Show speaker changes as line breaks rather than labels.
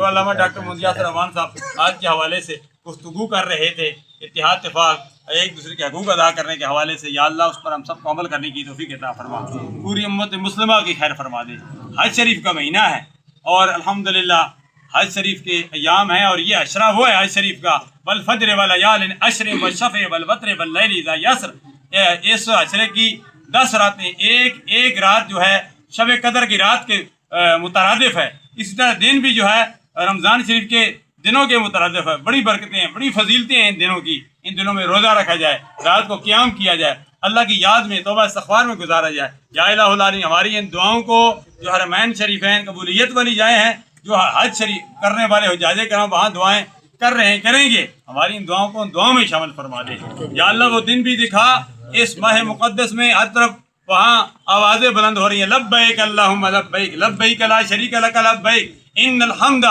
تو علامہ ڈاکٹر محمد یاسر رحمان صاحب آج کے حوالے سے گفتگو کر رہے تھے، اتحاد اتفاق ایک دوسرے کے حقوق ادا کرنے کے حوالے سے، یا اللہ اس پر ہم سب کو عمل کرنے کی توفیق عطا فرما، پوری امت مسلمہ کی خیر فرما دے۔ حج شریف کا مہینہ ہے اور الحمدللہ حج شریف کے ایام ہیں، اور یہ عشرہ وہ ہے حج شریف کا، والفجر ولیال عشر والشفع والوتر واللیل اذا یسر، اس عشرے کی 10 راتیں، ایک رات جو ہے شب قدر کی رات کے مترادف ہے، اسی طرح دن بھی جو ہے رمضان شریف کے دنوں کے مترادف ہے۔ بڑی برکتیں ہیں، بڑی فضیلتیں ہیں ان دنوں کی، ان دنوں میں روزہ رکھا جائے، رات کو قیام کیا جائے، اللہ کی یاد میں توبہ استغفار میں گزارا جائے۔ یا الہ العالمین ہماری ان دعاؤں کو جو حرمین شریفین قبولیت والی جائیں ہیں، جو حج شریف کرنے والے حجاج کرام وہاں دعائیں کر رہے ہیں، کریں گے، ہماری ان دعاؤں کو ان دعاؤں میں شامل فرما دے۔ یا اللہ وہ دن بھی دکھا اس ماہ مقدس میں، ہر طرف وہاں آوازیں بلند ہو رہی ہیں، لبیک اللہم لبیک، لبیک لا شریک لک لبیک، ان الحمد